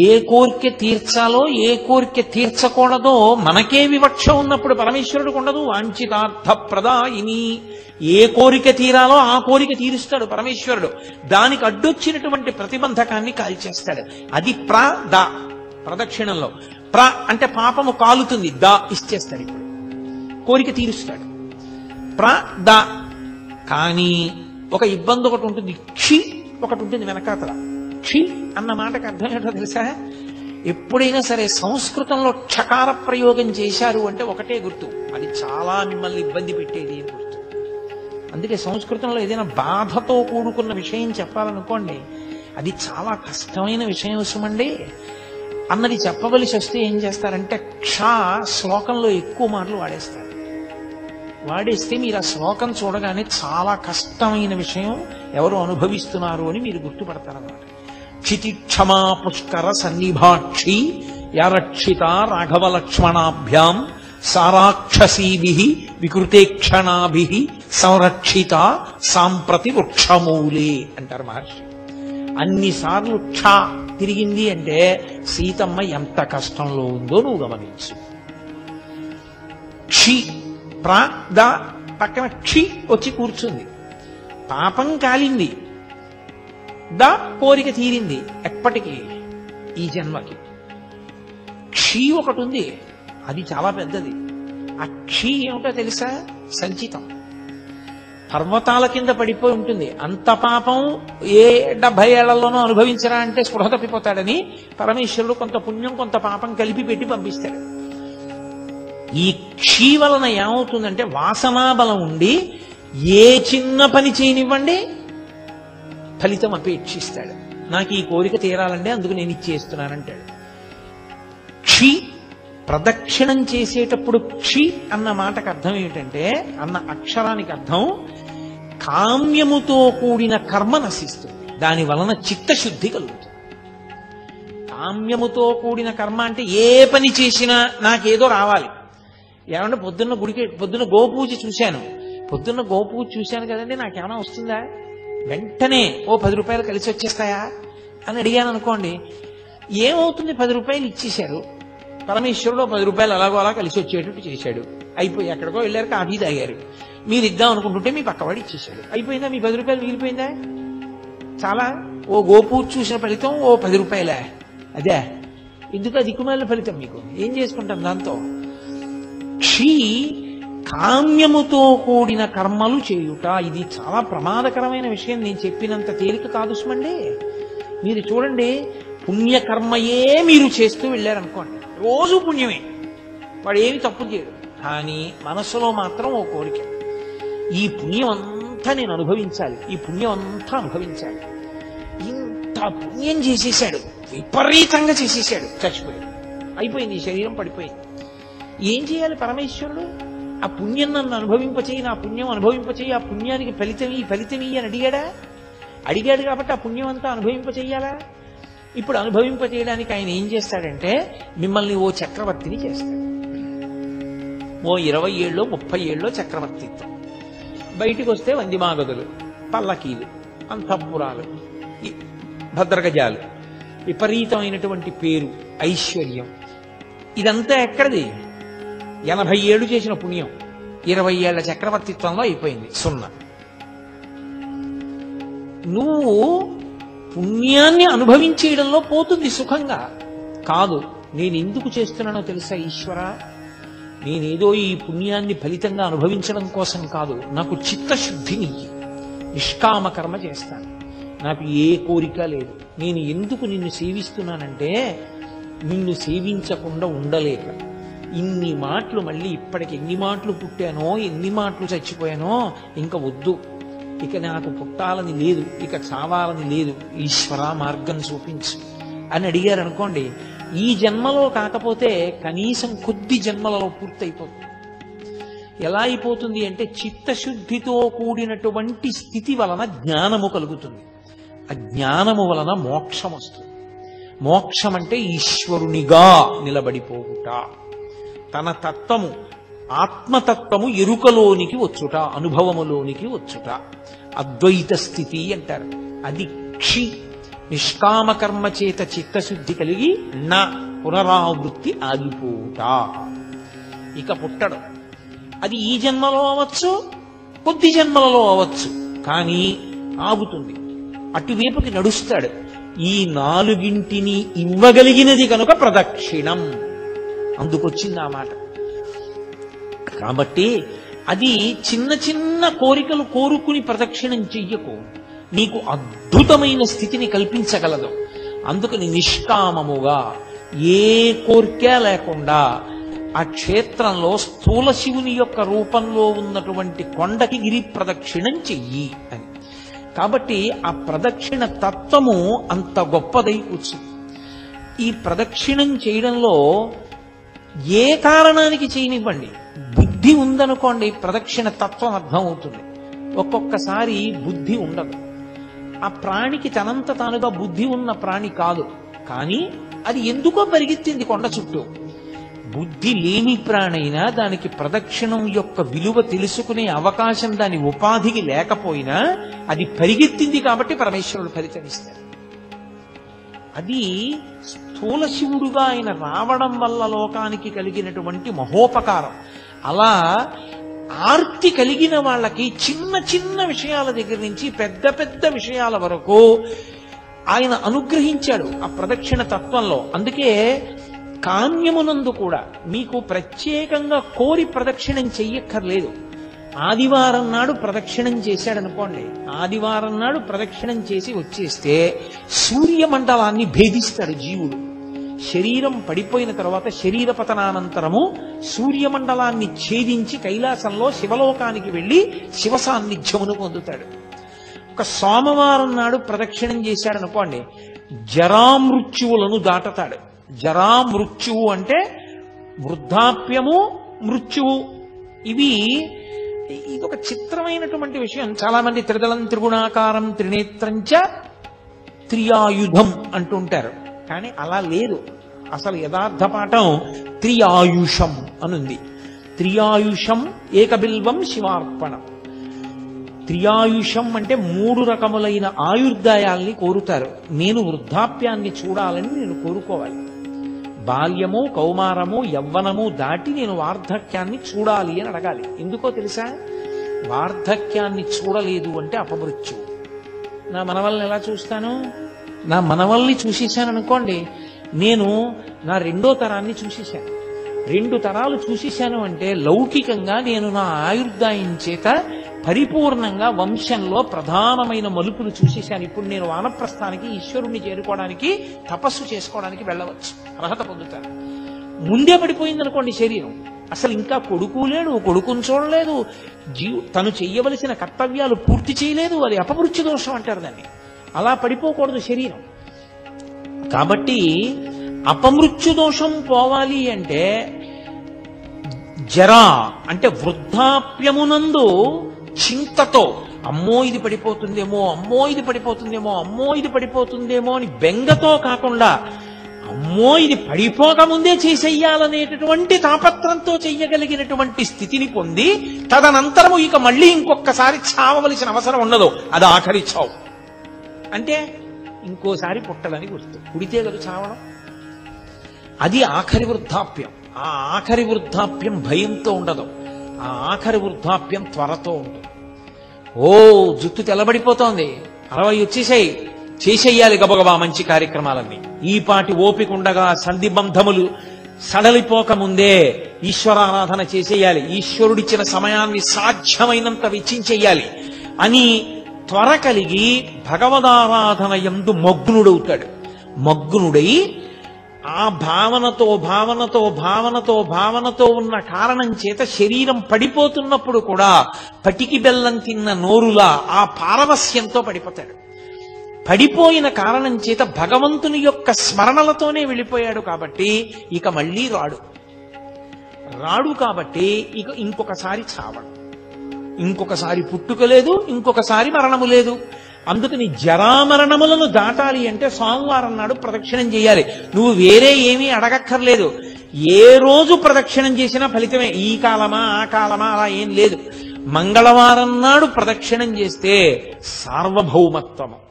ఏ కోరిక తీర్చాలో ఏ కోరిక తీర్చకూడదో మనకే వివక్ష ఉన్నప్పుడు పరమేశ్వరుడికి ఉండదు. వాంఛితార్థ ప్రదాయిని, ఏ కోరిక తీరాలో ఆ కోరిక తీరుస్తాడు పరమేశ్వరుడు. దానికి అడ్డొచ్చినటువంటి ప్రతిబంధకాన్ని కాల్చేస్తాడు. అది ప్రదక్షిణంలో అంటే పాపము కాలుతుంది, ఇచ్చేస్తాడు. ఇప్పుడు కోరిక తీరుస్తాడు. కానీ ఒక ఇబ్బంది ఒకటి ఉంటుంది, ఒకటి ఉంటుంది వెనకాతల. అన్న మాటకు అర్థం ఏంటో తెలుసా? ఎప్పుడైనా సరే సంస్కృతంలో క్షకార ప్రయోగం చేశారు అంటే ఒకటే గుర్తు, అది చాలా మిమ్మల్ని ఇబ్బంది పెట్టేది అని గుర్తు. అందుకే సంస్కృతంలో ఏదైనా బాధతో కూడుకున్న విషయం చెప్పాలనుకోండి, అది చాలా కష్టమైన విషయం సుమండి అన్నది చెప్పవలసి వస్తే ఏం చేస్తారంటే శ్లోకంలో ఎక్కువ మాటలు వాడేస్తే మీరు ఆ శ్లోకం చూడగానే చాలా కష్టమైన విషయం ఎవరు అనుభవిస్తున్నారు అని మీరు గుర్తుపడతారన్నమాట. క్షితి క్షమా పుష్కర సన్నిభాక్షి యారక్షిత రాఘవ లక్ష్మణాభ్యాం సారాక్షసీభి వికృతేక్షణాభి సంరక్షిత సాంప్రతి వృక్షమూలే అంటారు మహర్షి. అన్నిసార్లు తిరిగింది అంటే సీతమ్మ ఎంత కష్టంలో ఉందో నువ్వు గమనించు. పక్కన వచ్చి కూర్చుంది. పాపం కాలింది, కోరిక తీరింది. ఎప్పటికీ ఈ జన్మకి ఒకటి ఉంది, అది చాలా పెద్దది. ఆ ఏమిటో తెలుసా? సంచితం. పర్వతాల కింద పడిపోయి ఉంటుంది. అంత పాపం ఏ 70 ఏళ్లలోనూ అనుభవించరా అంటే స్పృహ తప్పిపోతాడని పరమేశ్వరుడు కొంత పుణ్యం కొంత పాపం కలిపి పెట్టి పంపిస్తాడు. ఈ వలన ఏమవుతుందంటే వాసనాబలం ఉండి ఏ చిన్న పని చేయనివ్వండి ఫలితం అపేక్షిస్తాడు. నాకు ఈ కోరిక తీరాలంటే అందుకు నేను ఇచ్చేస్తున్నానంటాడు. ప్రదక్షిణం చేసేటప్పుడు అన్న మాటకు అర్థం ఏమిటంటే, అన్న అక్షరానికి అర్థం కామ్యముతో కూడిన కర్మ నశిస్తుంది, దాని వలన చిత్తశుద్ధి కలుగుతుంది. కామ్యముతో కూడిన కర్మ అంటే ఏ పని చేసినా నాకేదో రావాలి. ఏమంటే పొద్దున్న గోపూజ చూశాను, కదండి, నాకేమైనా వస్తుందా? వెంటనే 10 రూపాయలు కలిసి వచ్చేస్తాయా అని అడిగాను అనుకోండి, ఏమవుతుంది? 10 రూపాయలు ఇచ్చేశారు, పరమేశ్వరుడు 10 రూపాయలు అలాగో అలా కలిసి వచ్చేటట్టు చేశాడు. అయిపోయి ఎక్కడికో వెళ్ళారు, కాఫీ తాగారు, మీరు ఇద్దాం అనుకుంటుంటే మీ పక్కవాడు ఇచ్చేశాడు. అయిపోయిందా? మీ 10 రూపాయలు మిగిలిపోయిందా? చాలా గోపూజ చూసిన ఫలితం 10 రూపాయలే. అదే ఎందుకు ఆ దిక్కుమాలిన ఫలితం మీకు? ఏం చేసుకుంటాం దాంతో? కామ్యముతో కూడిన కర్మలు చేయుట, ఇది చాలా ప్రమాదకరమైన విషయం. నేను చెప్పినంత తేలిక కాదు సుమండి. మీరు చూడండి, పుణ్యకర్మయే మీరు చేస్తూ వెళ్ళారనుకోండి, రోజు పుణ్యమే, వాడు ఏమి తప్పు చేయడు. కానీ మనస్సులో మాత్రం ఓ కోరిక, ఈ పుణ్యం అంతా నేను అనుభవించాలి, ఈ పుణ్యం అంతా అనుభవించాలి. ఇంత పుణ్యం చేసేసాడు, విపరీతంగా చేసేసాడు, చచ్చిపోయాడు, అయిపోయింది, ఈ శరీరం పడిపోయింది. ఏం చేయాలి పరమేశ్వరుడు? ఆ పుణ్యం నన్ను అనుభవింపచేయి, నా పుణ్యం అనుభవింపచేయి, ఆ పుణ్యానికి ఫలితమి అని అడిగాడు కాబట్టి ఆ పుణ్యం అంతా అనుభవింపచేయాలా? ఇప్పుడు అనుభవింపచేయడానికి ఆయన ఏం చేస్తాడంటే మిమ్మల్ని ఓ చక్రవర్తిని చేస్తాడు. ఓ 20 ఏళ్ళో 30 ఏళ్ళో చక్రవర్తిత్వం. బయటికి వస్తే వందిమాగదులు, పల్లకీలు, అంతఃపురాలు, భద్రగజాలు, విపరీతమైనటువంటి పేరు, ఐశ్వర్యం. ఇదంతా ఎక్కడిది? 80 ఏళ్ళు చేసిన పుణ్యం 20 ఏళ్ల చక్రవర్తిత్వంలో అయిపోయింది, 0. నువ్వు పుణ్యాన్ని అనుభవించేయడంలో పోతుంది సుఖంగా. కాదు, నేను ఎందుకు చేస్తున్నానో తెలుసా ఈశ్వర? నేనేదో ఈ పుణ్యాన్ని ఫలితంగా అనుభవించడం కోసం కాదు, నాకు చిత్తశుద్ధిని, నిష్కామ కర్మ చేస్తాను, నాకు ఏ కోరిక లేదు. నేను ఎందుకు నిన్ను సేవిస్తున్నానంటే నిన్ను సేవించకుండా ఉండలేక ఇన్ని మాటలు, మళ్ళీ ఇప్పటికి ఎన్ని మాటలు పుట్టానో, ఎన్ని మాటలు చచ్చిపోయానో, ఇంకా వద్దు, ఇక నాకు పుట్టాలని లేదు, ఇక చావాలని లేదు, ఈశ్వర మార్గం చూపించు అని అడిగారు అనుకోండి, ఈ జన్మలో కాకపోతే కనీసం కొద్ది జన్మలలో పూర్తయిపోతుంది. ఎలా అయిపోతుంది అంటే చిత్తశుద్ధితో కూడినటువంటి స్థితి వలన జ్ఞానము కలుగుతుంది. ఆ జ్ఞానము వలన మోక్షం వస్తుంది. మోక్షం అంటే ఈశ్వరునిగా నిలబడిపోవుట, తన తత్వము, ఆత్మతత్వము ఎరుకలోనికి వచ్చుట, అనుభవములోనికి వచ్చుట, అద్వైత స్థితి అంటారు. అది నిష్కామకర్మ చేత చిత్తశుద్ధి కలిగి నా పునరావృత్తి ఆగిపోవుట. ఇక పుట్టడు. అది ఈ జన్మలో అవ్వచ్చు, కొద్ది జన్మలలో అవ్వచ్చు, కానీ ఆగుతుంది. అటువైపుకి నడుస్తాడు. ఈ నాలుగింటిని ఇవ్వగలిగినది కనుక ప్రదక్షిణం. అందుకొచ్చింది ఆ మాట. కాబట్టి అది చిన్న చిన్న కోరికలు కోరుకుని ప్రదక్షిణం చెయ్యకు, నీకు అద్భుతమైన స్థితిని కల్పించగలదు. అందుకని నిష్కామముగా ఏ కోరిక లేకుండా ఆ క్షేత్రంలో స్థూల శివుని యొక్క రూపంలో ఉన్నటువంటి కొండకి గిరి ప్రదక్షిణం చెయ్యి అని. కాబట్టి ఆ ప్రదక్షిణ తత్వము అంత గొప్పదై కూర్చుంది. ఈ ప్రదక్షిణం చేయడంలో ఏ కారణానికి చేయనివ్వండి, బుద్ధి ఉందనుకోండి, ప్రదక్షిణ తత్వం అర్థమవుతుంది. ఒక్కొక్కసారి బుద్ధి ఉండదు. ఆ ప్రాణికి తనంత తానుగా బుద్ధి ఉన్న ప్రాణి కాదు, కానీ అది ఎందుకో పరిగెత్తింది కొండ చుట్టూ. బుద్ధి లేని ప్రాణైనా దానికి ప్రదక్షిణం యొక్క విలువ తెలుసుకునే అవకాశం దాని ఉపాధికి లేకపోయినా అది పరిగెత్తింది కాబట్టి పరమేశ్వరుడు ఫలితమిస్తాడు. అది స్థూల శివుడుగా ఆయన రావడం వల్ల లోకానికి కలిగినటువంటి మహోపకారం. అలా ఆర్తి కలిగిన వాళ్ళకి చిన్న చిన్న విషయాల దగ్గర నుంచి పెద్ద పెద్ద విషయాల వరకు ఆయన అనుగ్రహించాడు ఆ ప్రదక్షిణ తత్వంలో. అందుకే కామ్యమునందు కూడా మీకు ప్రత్యేకంగా కోరి ప్రదక్షిణం చెయ్యక్కర్లేదు. ఆదివారం నాడు ప్రదక్షిణం చేశాడనుకోండి, ఆదివారం నాడు ప్రదక్షిణం చేసి వచ్చేస్తే సూర్యమండలాన్ని భేదిస్తాడు జీవుడు. శరీరం పడిపోయిన తర్వాత శరీర పతనానంతరము సూర్యమండలాన్ని ఛేదించి కైలాసంలో శివలోకానికి వెళ్లి శివ సాన్నిధ్యమును పొందుతాడు. ఒక సోమవారం నాడు ప్రదక్షిణం చేశాడనుకోండి, జరామృత్యువులను దాటతాడు. జరామృత్యువు అంటే వృద్ధాప్యము, మృత్యువు. ఇదొక చిత్రమైనటువంటి విషయం. చాలా మంది త్రిదళం త్రిగుణాకారం త్రినేత్రంచ త్రియాయుధం అంటుంటారు, కానీ అలా లేదు. అసలు యథార్థ పాఠం త్రియాయుషం అనుంది. త్రియాయుషం ఏకబిల్వం శివార్పణం. త్రియాయుషం అంటే 3 రకములైన ఆయుర్దాయాల్ని కోరుతారు. నేను వృద్ధాప్యాన్ని చూడాలని నేను కోరుకోవాలి. బాల్యము, కౌమారము, యవ్వనము దాటి నేను వార్ధక్యాన్ని చూడాలి అని అడగాలి. ఎందుకో తెలుసా? వార్ధక్యాన్ని చూడలేదు అంటే అపమృత్యు. నా మనవల్ని ఎలా చూస్తాను? నా మనవల్ని చూసేశాను అనుకోండి, నేను నా 2వ తరాన్ని చూసేశాను. 2 తరాలు చూసేశాను అంటే లౌకికంగా నేను నా ఆయుర్దాయం చేత పరిపూర్ణంగా వంశంలో ప్రధానమైన మలుపులు చూసేశాను. ఇప్పుడు నేను వానప్రస్థానికి, ఈశ్వరుణ్ణి చేరుకోవడానికి, తపస్సు చేసుకోవడానికి వెళ్ళవచ్చు, అర్హత పొందుతాను. ముందే పడిపోయిందనుకోండి శరీరం, అసలు ఇంకా కొడుకు లేడు, కొడుకుని చూడలేదు, తను చెయ్యవలసిన కర్తవ్యాలు పూర్తి చేయలేదు, అది అపమృత్యు దోషం అంటారు దాన్ని. అలా పడిపోకూడదు శరీరం. కాబట్టి అపమృత్యు దోషం పోవాలి అంటే జరా అంటే వృద్ధాప్యమునందు చింతతో అమ్మో ఇది పడిపోతుందేమో, అమ్మో ఇది పడిపోతుందేమో, అమ్మో ఇది పడిపోతుందేమో అని బెంగతో కాకుండా అమ్మో ఇది పడిపోకముందే చేసేయాలనేటటువంటి తాపత్రంతో చెయ్యగలిగినటువంటి స్థితిని పొంది తదనంతరము ఇక మళ్ళీ ఇంకొకసారి చావవలసిన అవసరం ఉండదు. అది ఆఖరి చావు. అంటే ఇంకోసారి పుట్టలని గుర్తు. పుడితే కదా చావడం. అది ఆఖరి వృద్ధాప్యం. ఆ ఆఖరి వృద్ధాప్యం భయంతో ఉండదు, ఆ ఆఖరి వృద్ధాప్యం త్వరతో ఉంటుంది. ఓ జుట్టు తెల్లబడిపోతోంది, 60 వచ్చేసాయి, చేసేయాలి గబగబా మంచి కార్యక్రమాలన్నీ. ఈ పాటి ఓపిక ఉండగా సంధిబంధములు సడలిపోకముందే ఈశ్వరారాధన చేసేయాలి, ఈశ్వరుడిచ్చిన సమయాన్ని సాధ్యమైనంత వెచ్చించేయాలి అని త్వర కలిగి భగవదారాధన యందు మగ్నుడవుతాడు. మగ్నుడై ఆ భావనతో భావనతో భావనతో భావనతో ఉన్న కారణం చేత శరీరం పడిపోతున్నప్పుడు కూడా పటికి బెల్లం తిన్న నోరులా ఆ పారవస్యంతో పడిపోతాడు. పడిపోయిన కారణం చేత భగవంతుని యొక్క స్మరణలతోనే వెళ్ళిపోయాడు కాబట్టి ఇక మళ్ళీ రాడు కాబట్టి ఇక ఇంకొకసారి చావడు, ఇంకొకసారి పుట్టుక లేదు, ఇంకొకసారి మరణము లేదు. అందుకని జరామరణములను దాటాలి అంటే సోమవారం నాడు ప్రదక్షిణం చేయాలి. నువ్వు వేరే ఏమీ అడగక్కర్లేదు. ఏ రోజు ప్రదక్షిణం చేసినా ఫలితమే. ఈ కాలమా ఆ కాలమా అలా ఏం లేదు. మంగళవారం నాడు ప్రదక్షిణం చేస్తే సార్వభౌమత్వము.